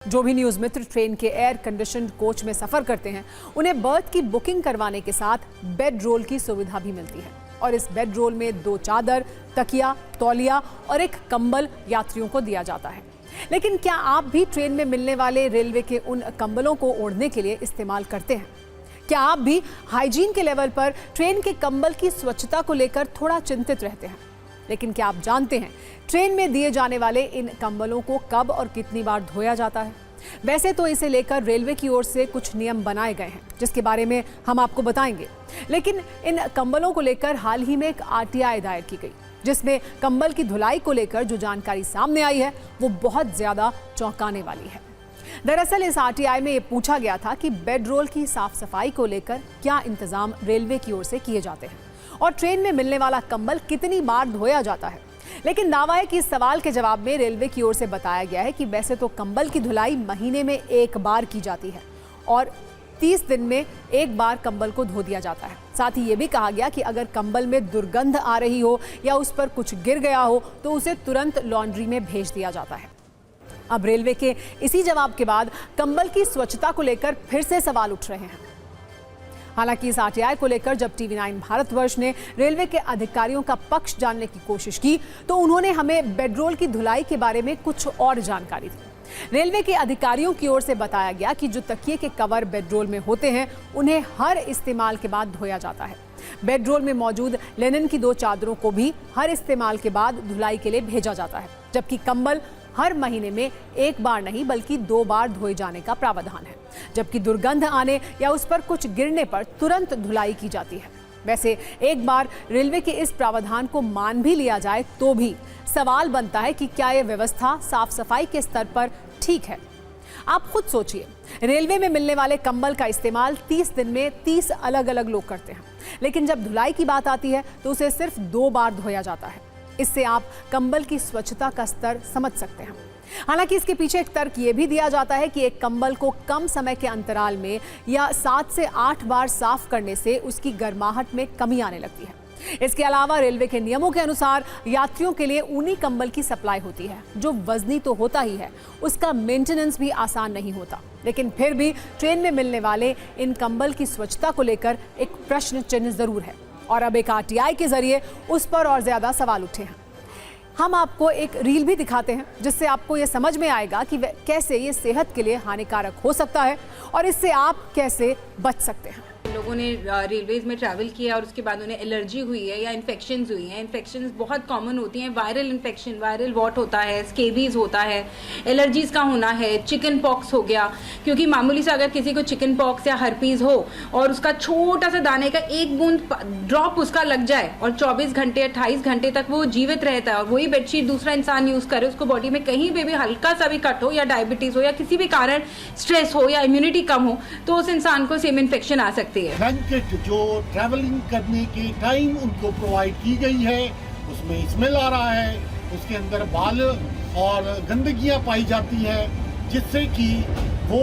जो भी न्यूज मित्र ट्रेन के एयर कंडीशनड कोच में सफर करते हैं उन्हें बर्थ की बुकिंग करवाने के साथ बेड रोल की सुविधा भी मिलती है और इस बेड रोल में 2 चादर, तकिया, तौलिया और एक कंबल यात्रियों को दिया जाता है। लेकिन क्या आप भी ट्रेन में मिलने वाले रेलवे के उन कंबलों को ओढ़ने के लिए इस्तेमाल करते हैं? क्या आप भी हाइजीन के लेवल पर ट्रेन के कंबल की स्वच्छता को लेकर थोड़ा चिंतित रहते हैं? लेकिन क्या आप जानते हैं ट्रेन में दिए जाने वाले इन कंबलों को कब और कितनी बार धोया जाता है? वैसे तो इसे लेकर रेलवे की ओर से कुछ नियम बनाए गए हैं जिसके बारे में हम आपको बताएंगे, लेकिन इन कंबलों को लेकर हाल ही में एक आरटीआई दायर की गई जिसमें कंबल की धुलाई को लेकर जो जानकारी सामने आई है वो बहुत ज्यादा चौंकाने वाली है। दरअसल इस आरटीआई में ये पूछा गया था कि बेड रोल की साफ सफाई को लेकर क्या इंतजाम रेलवे की ओर से किए जाते हैं और ट्रेन में मिलने वाला कंबल कितनी बार धोया जाता है। लेकिन दावा है कि इस सवाल के जवाब में रेलवे की ओर से बताया गया है कि वैसे तो कंबल की धुलाई महीने में 1 बार की जाती है और 30 दिन में 1 बार कंबल को धो दिया जाता है। साथ ही ये भी कहा गया कि अगर कंबल में दुर्गंध आ रही हो या उस पर कुछ गिर गया हो तो उसे तुरंत लॉन्ड्री में भेज दिया जाता है। अब रेलवे के इसी जवाब के बाद कंबल की स्वच्छता को लेकर फिर से सवाल उठ रहे हैं। हालांकि इस आरटीआई को लेकर जब टीवी9 भारतवर्ष ने रेलवे के अधिकारियों का पक्ष जानने की कोशिश की तो उन्होंने हमें बेडरोल की धुलाई के बारे में कुछ और जानकारी दी। रेलवे के अधिकारियों की ओर से बताया गया कि जो तकिए के कवर बेडरोल में होते हैं उन्हें हर इस्तेमाल के बाद धोया जाता है। बेडरोल में मौजूद लिनन की 2 चादरों को भी हर इस्तेमाल के बाद धुलाई के लिए भेजा जाता है, जबकि कंबल हर महीने में 1 बार नहीं बल्कि 2 बार धोए जाने का प्रावधान है, जबकि दुर्गंध आने या उस पर कुछ गिरने पर तुरंत धुलाई की जाती है। वैसे एक बार रेलवे के इस प्रावधान को मान भी लिया जाए तो भी सवाल बनता है कि क्या यह व्यवस्था साफ सफाई के स्तर पर ठीक है? आप खुद सोचिए, रेलवे में मिलने वाले कंबल का इस्तेमाल 30 दिन में 30 अलग अलग लोग करते हैं, लेकिन जब धुलाई की बात आती है तो उसे सिर्फ 2 बार धोया जाता है। इससे आप कंबल की स्वच्छता का स्तर समझ सकते हैं। हालांकि इसके पीछे एक तर्क ये भी दिया जाता है कि एक कंबल को कम समय के अंतराल में या 7 से 8 बार साफ करने से उसकी गर्माहट में कमी आने लगती है। इसके अलावा रेलवे के नियमों के अनुसार यात्रियों के लिए ऊनी कंबल की सप्लाई होती है जो वजनी तो होता ही है, उसका मेंटेनेंस भी आसान नहीं होता। लेकिन फिर भी ट्रेन में मिलने वाले इन कंबल की स्वच्छता को लेकर एक प्रश्न चिन्ह जरूर है और अब एक आरटीआई के जरिए उस पर और ज्यादा सवाल उठे हैं। हम आपको एक रील भी दिखाते हैं जिससे आपको ये समझ में आएगा कि कैसे ये सेहत के लिए हानिकारक हो सकता है और इससे आप कैसे बच सकते हैं। लोगों ने रेलवेज में ट्रैवल किया और उसके बाद उन्हें एलर्जी हुई है या इन्फेक्शंस हुई हैं। इन्फेक्शंस बहुत कॉमन होती हैं, वायरल इन्फेक्शन, वायरल वॉट होता है, स्केबीज होता है, एलर्जीज का होना है, चिकन पॉक्स हो गया। क्योंकि मामूली सा अगर किसी को चिकन पॉक्स या हर्पीज हो और उसका छोटा सा दाने का 1 बूंद ड्रॉप उसका लग जाए और 24 घंटे 28 घंटे तक वो जीवित रहता है और वही बेडशीट दूसरा इंसान यूज करे, उसको बॉडी में कहीं पे भी हल्का सा भी कट हो या डायबिटीज हो या किसी भी कारण स्ट्रेस हो या इम्यूनिटी कम हो तो उस इंसान को सेम इन्फेक्शन आ सकती है। ब्लैंकेट जो ट्रैवलिंग करने के टाइम उनको प्रोवाइड की गई है उसमें स्मेल आ रहा है, उसके अंदर बाल और गंदगियां पाई जाती है जिससे कि वो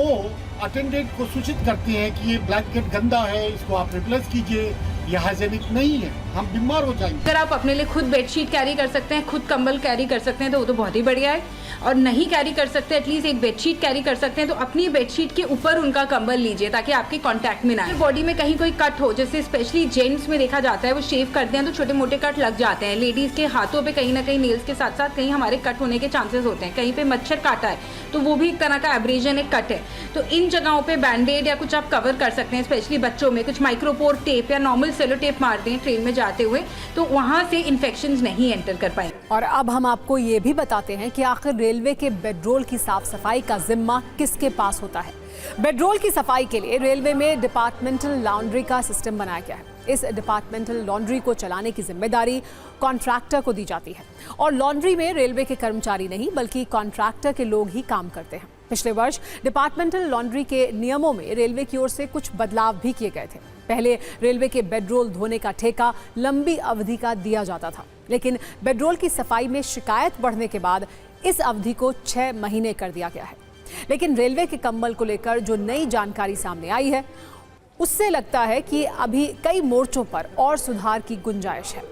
अटेंडेंट को सूचित करते हैं कि ये ब्लैंकेट गंदा है, इसको आप रिप्लेस कीजिए, ये हाइजेनिक नहीं है, हम बीमार हो जाएंगे। अगर आप अपने लिए खुद बेडशीट कैरी कर सकते हैं, खुद कंबल कैरी कर सकते हैं तो वो तो बहुत ही बढ़िया है, और नहीं कैरी कर सकते एटलीस्ट एक बेडशीट कैरी कर सकते हैं तो अपनी बेडशीट के ऊपर उनका कंबल लीजिए ताकि आपके कांटेक्ट में ना आए। बॉडी में कहीं कोई कट हो, जैसे स्पेशली जेंट्स में देखा जाता है वो शेव करते हैं तो छोटे मोटे कट लग जाते हैं। लेडीज के हाथों पे कहीं ना कहीं नेल्स के साथ साथ कहीं हमारे कट होने के चांसेस होते हैं, कहीं पे मच्छर काटा है तो वो भी एक तरह का एब्रेजन, एक कट है। तो इन जगहों पे बैंडेड या कुछ आप कवर कर सकते हैं। स्पेशली बच्चों में कुछ माइक्रोपोर टेप या नॉर्मल सेलो टेप मार दें ट्रेन में जाते हुए तो वहां से इन्फेक्शंस नहीं एंटर कर पाएंगे। और अब हम आपको ये भी बताते हैं कि आखिर रेलवे के बेडरोल की साफ सफाई का जिम्मा किसके पास होता है। बेडरोल की सफाई के लिए रेलवे में डिपार्टमेंटल लॉन्ड्री का सिस्टम बनाया गया है। इस डिपार्टमेंटल लॉन्ड्री को चलाने की जिम्मेदारी कॉन्ट्रैक्टर को दी जाती है और लॉन्ड्री में रेलवे के कर्मचारी नहीं बल्कि कॉन्ट्रैक्टर के लोग ही काम करते हैं। पिछले वर्ष डिपार्टमेंटल लॉन्ड्री के नियमों में रेलवे की ओर से कुछ बदलाव भी किए गए थे। पहले रेलवे के बेडरोल धोने का ठेका लंबी अवधि का दिया जाता था, लेकिन बेडरोल की सफाई में शिकायत बढ़ने के बाद इस अवधि को 6 महीने कर दिया गया है। लेकिन रेलवे के कंबल को लेकर जो नई जानकारी सामने आई है उससे लगता है कि अभी कई मोर्चों पर और सुधार की गुंजाइश है।